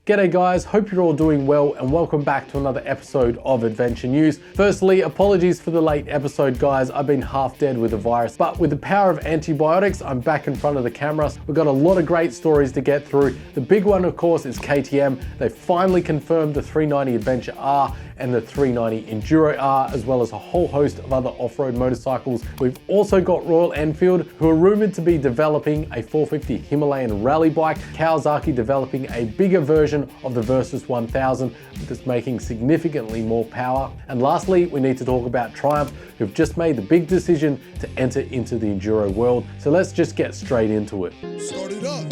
G'day guys, hope you're all doing well and welcome back to another episode of Adventure News. Firstly, apologies for the late episode guys, I've been half dead with the virus, but with the power of antibiotics, I'm back in front of the camera. We've got a lot of great stories to get through. The big one of course is KTM. They finally confirmed the 390 Adventure R and the 390 Enduro R, as well as a whole host of other off-road motorcycles. We've also got Royal Enfield, who are rumored to be developing a 450 Himalayan rally bike, Kawasaki developing a bigger version of the Versus 1000 that's making significantly more power. And lastly, we need to talk about Triumph, who've just made the big decision to enter into the Enduro world. So let's just get straight into it. Start it up.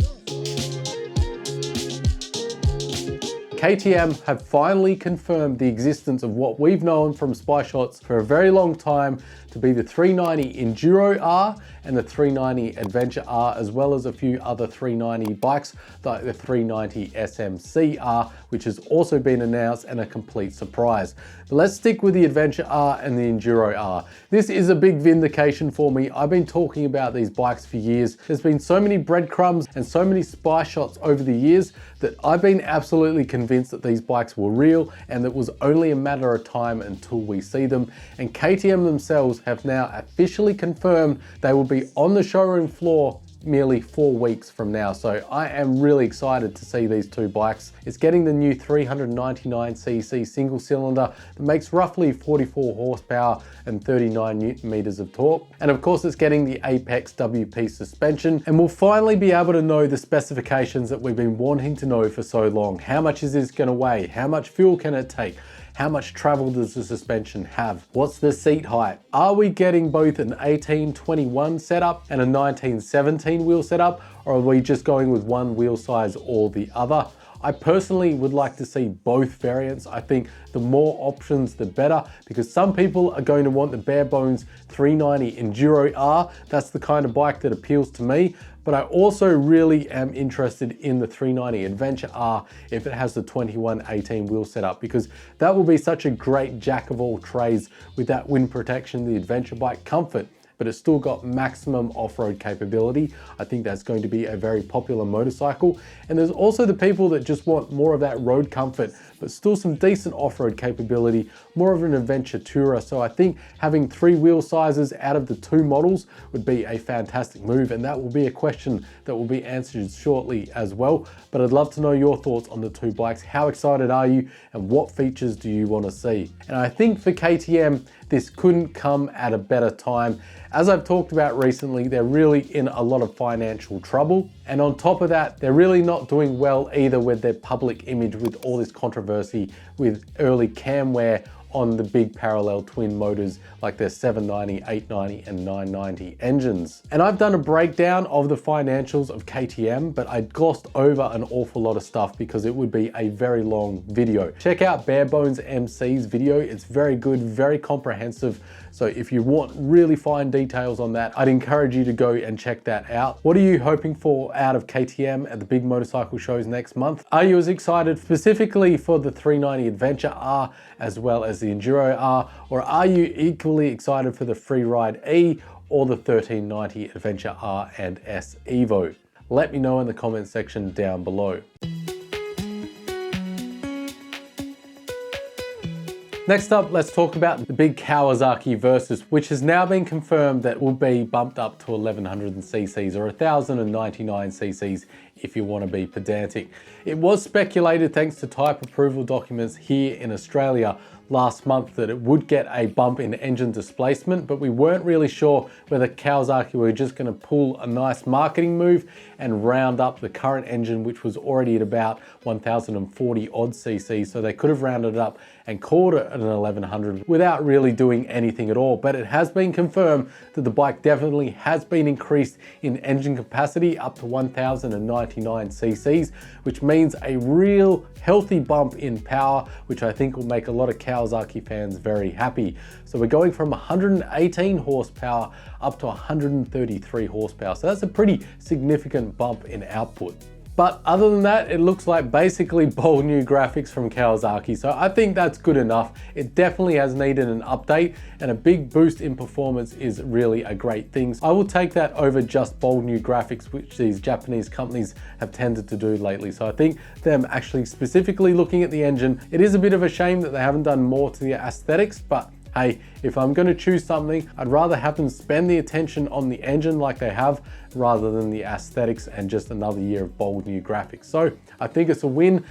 KTM have finally confirmed the existence of what we've known from spy shots for a very long time to be the 390 Enduro R and the 390 Adventure R, as well as a few other 390 bikes like the 390 SMC-R, which has also been announced and a complete surprise. But let's stick with the Adventure R and the Enduro R. This is a big vindication for me. I've been talking about these bikes for years. There's been so many breadcrumbs and so many spy shots over the years that I've been absolutely convinced that these bikes were real and that it was only a matter of time until we see them. And KTM themselves have now officially confirmed they will be on the showroom floor merely 4 weeks from now. So I am really excited to see these two bikes. It's getting the new 399cc single cylinder that makes roughly 44 horsepower and 39 Newton meters of torque. And of course it's getting the Apex WP suspension, and we'll finally be able to know the specifications that we've been wanting to know for so long. How much is this going to weigh? How much fuel can it take? How much travel does the suspension have? What's the seat height? Are we getting both an 1821 setup and a 1917 wheel setup, or are we just going with one wheel size or the other? I personally would like to see both variants. I think the more options, the better, because some people are going to want the bare bones 390 Enduro R. That's the kind of bike that appeals to me. But I also really am interested in the 390 Adventure R if it has the 2118 wheel setup, because that will be such a great jack of all trades with that wind protection, the adventure bike comfort, but it's still got maximum off-road capability. I think that's going to be a very popular motorcycle. And there's also the people that just want more of that road comfort, but still some decent off-road capability, more of an adventure tourer. So I think having 3 wheel sizes out of the 2 models would be a fantastic move, and that will be a question that will be answered shortly as well. But I'd love to know your thoughts on the 2 bikes. How excited are you and what features do you want to see? And I think for KTM, this couldn't come at a better time. As I've talked about recently, they're really in a lot of financial trouble. And on top of that, they're really not doing well either with their public image, with all this controversy with early camware on the big parallel twin motors like their 790, 890 and 990 engines. And I've done a breakdown of the financials of KTM, but I glossed over an awful lot of stuff because it would be a very long video. Check out Barebones MC's video. It's very good, very comprehensive. So if you want really fine details on that, I'd encourage you to go and check that out. What are you hoping for out of KTM at the big motorcycle shows next month? Are you as excited specifically for the 390 Adventure R as well as the Enduro R, or are you equally excited for the Freeride E or the 1390 Adventure R and S Evo? Let me know in the comment section down below. Next up, let's talk about the big Kawasaki Versus, which has now been confirmed that will be bumped up to 1100 cc's or 1099 cc's if you want to be pedantic. It was speculated, thanks to type approval documents here in Australia last month, that it would get a bump in engine displacement, but we weren't really sure whether Kawasaki were just going to pull a nice marketing move and round up the current engine, which was already at about 1040 odd cc. So they could have rounded it up and called it an 1100 without really doing anything at all. But it has been confirmed that the bike definitely has been increased in engine capacity up to 1099 cc's, which means a real healthy bump in power, which I think will make a lot of Kawasaki fans very happy. So we're going from 118 horsepower up to 133 horsepower. So that's a pretty significant bump in output. But other than that, it looks like basically bold new graphics from Kawasaki. So I think that's good enough. It definitely has needed an update, and a big boost in performance is really a great thing. I will take that over just bold new graphics, which these Japanese companies have tended to do lately. So I think them actually specifically looking at the engine, it is a bit of a shame that they haven't done more to the aesthetics, but hey, if I'm going to choose something, I'd rather have them spend the attention on the engine like they have, rather than the aesthetics and just another year of bold new graphics. So I think it's a win.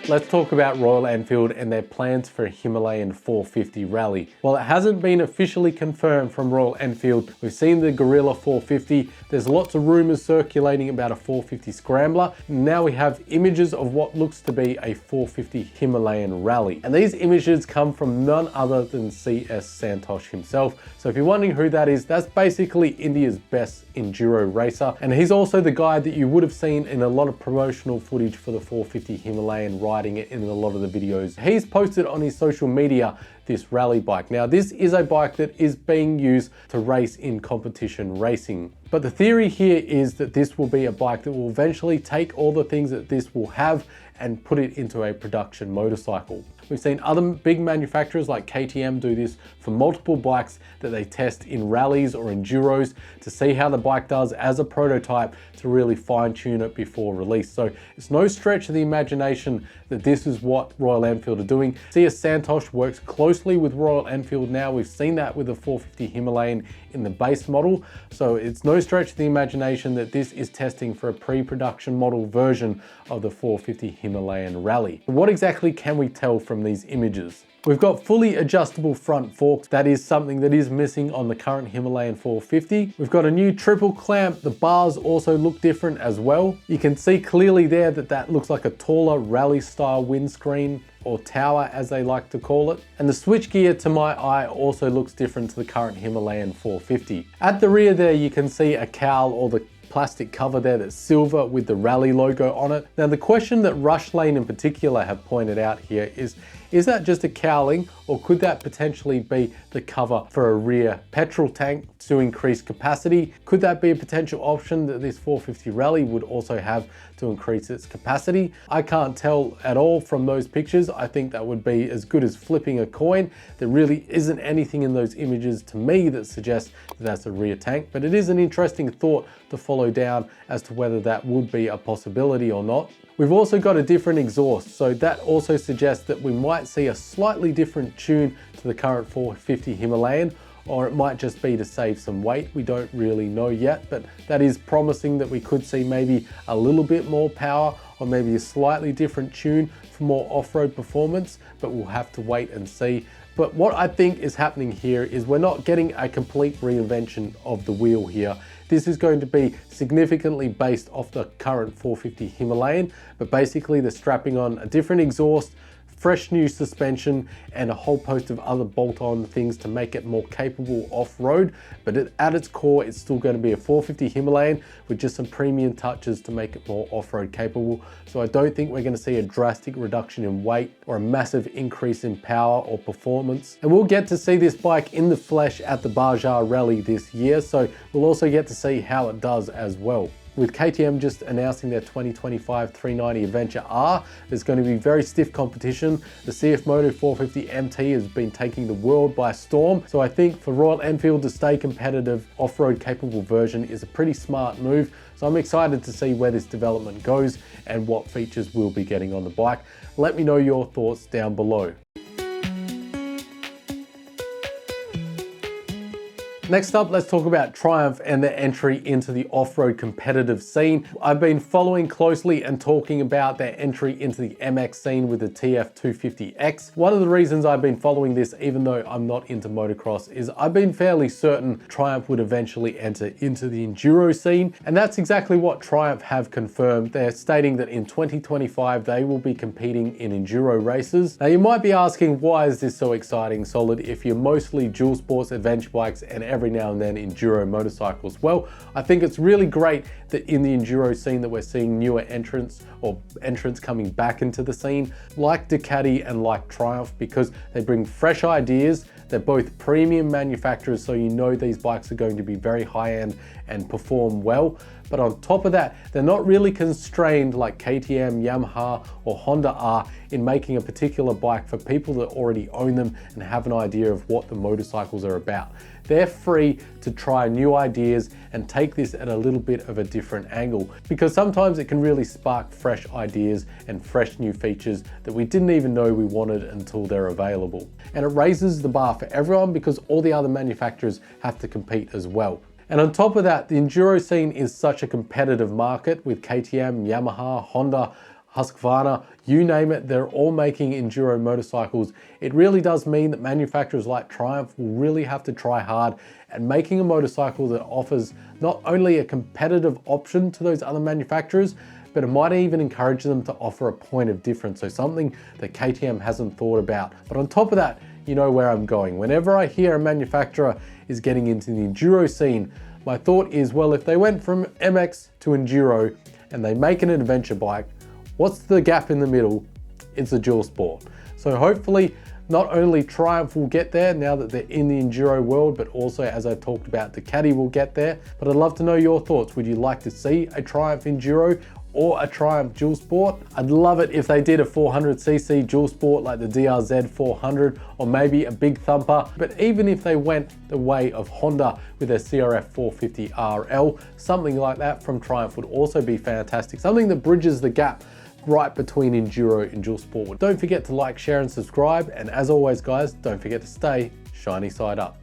Let's talk about Royal Enfield and their plans for a Himalayan 450 rally. While it hasn't been officially confirmed from Royal Enfield, we've seen the Gorilla 450. There's lots of rumors circulating about a 450 scrambler. Now we have images of what looks to be a 450 Himalayan rally. And these images come from none other than CS Santosh himself. So if you're wondering who that is, that's basically India's best enduro racer. And he's also the guy that you would have seen in a lot of promotional footage for the 450 Himalayan riding it in a lot of the videos. He's posted on his social media this rally bike. Now, this is a bike that is being used to race in competition racing. But the theory here is that this will be a bike that will eventually take all the things that this will have and put it into a production motorcycle. We've seen other big manufacturers like KTM do this for multiple bikes that they test in rallies or enduros to see how the bike does as a prototype to really fine tune it before release. So it's no stretch of the imagination that this is what Royal Enfield are doing. CS Santosh works closely with Royal Enfield now. We've seen that with the 450 Himalayan in the base model. So it's no stretch of the imagination that this is testing for a pre-production model version of the 450 Himalayan rally. What exactly can we tell from these images? We've got fully adjustable front forks. That is something that is missing on the current Himalayan 450. We've got a new triple clamp. The bars also look different as well. You can see clearly there that that looks like a taller rally style windscreen, or tower as they like to call it. And the switchgear to my eye also looks different to the current Himalayan 450. At the rear there you can see a cowl, or the plastic cover there that's silver with the rally logo on it. Now the question that Rush Lane in particular have pointed out here is that just a cowling, or could that potentially be the cover for a rear petrol tank to increase capacity? Could that be a potential option that this 450 rally would also have to increase its capacity? I can't tell at all from those pictures. I think that would be as good as flipping a coin. There really isn't anything in those images to me that suggests that that's a rear tank, but it is an interesting thought to follow down as to whether that would be a possibility or not. We've also got a different exhaust, so that also suggests that we might see a slightly different tune to the current 450 Himalayan, or it might just be to save some weight. We don't really know yet, but that is promising that we could see maybe a little bit more power, or maybe a slightly different tune for more off-road performance, but we'll have to wait and see. But what I think is happening here is we're not getting a complete reinvention of the wheel here. This is going to be significantly based off the current 450 Himalayan, but basically they're strapping on a different exhaust, fresh new suspension, and a whole host of other bolt-on things to make it more capable off-road. But at its core, it's still going to be a 450 Himalayan with just some premium touches to make it more off-road capable. So I don't think we're going to see a drastic reduction in weight or a massive increase in power or performance. And we'll get to see this bike in the flesh at the Bajar Rally this year, so we'll also get to see how it does as well. With KTM just announcing their 2025 390 Adventure R, there's going to be very stiff competition. The CF Moto 450 MT has been taking the world by storm. So I think for Royal Enfield to stay competitive, off-road capable version is a pretty smart move. So I'm excited to see where this development goes and what features we'll be getting on the bike. Let me know your thoughts down below. Next up, let's talk about Triumph and their entry into the off-road competitive scene. I've been following closely and talking about their entry into the MX scene with the TF250X. One of the reasons I've been following this, even though I'm not into motocross, is I've been fairly certain Triumph would eventually enter into the enduro scene, and that's exactly what Triumph have confirmed. They're stating that in 2025 they will be competing in enduro races. Now you might be asking, why is this so exciting, Solid, if you're mostly dual sports adventure bikes and everything every now and then enduro motorcycles. Well, I think it's really great that in the enduro scene that we're seeing newer entrants or entrants coming back into the scene, like Ducati and like Triumph, because they bring fresh ideas. They're both premium manufacturers, so you know these bikes are going to be very high-end and perform well. But on top of that, they're not really constrained like KTM, Yamaha, or Honda are in making a particular bike for people that already own them and have an idea of what the motorcycles are about. They're free to try new ideas and take this at a little bit of a different angle, because sometimes it can really spark fresh ideas and fresh new features that we didn't even know we wanted until they're available. And it raises the bar for everyone because all the other manufacturers have to compete as well. And on top of that, the enduro scene is such a competitive market with KTM, Yamaha, Honda, Husqvarna, you name it, they're all making enduro motorcycles. It really does mean that manufacturers like Triumph will really have to try hard at making a motorcycle that offers not only a competitive option to those other manufacturers, but it might even encourage them to offer a point of difference, so something that KTM hasn't thought about. But on top of that, you know where I'm going. Whenever I hear a manufacturer is getting into the enduro scene, my thought is, well, if they went from MX to enduro and they make an adventure bike, what's the gap in the middle? It's a dual sport. So hopefully not only Triumph will get there now that they're in the enduro world, but also, as I talked about, Ducati will get there. But I'd love to know your thoughts. Would you like to see a Triumph enduro or a Triumph dual sport? I'd love it if they did a 400cc dual sport like the DRZ 400, or maybe a big thumper. But even if they went the way of Honda with their CRF 450 RL, something like that from Triumph would also be fantastic. Something that bridges the gap right between enduro and dual sport. Don't forget to like, share, and subscribe. And as always, guys, don't forget to stay shiny side up.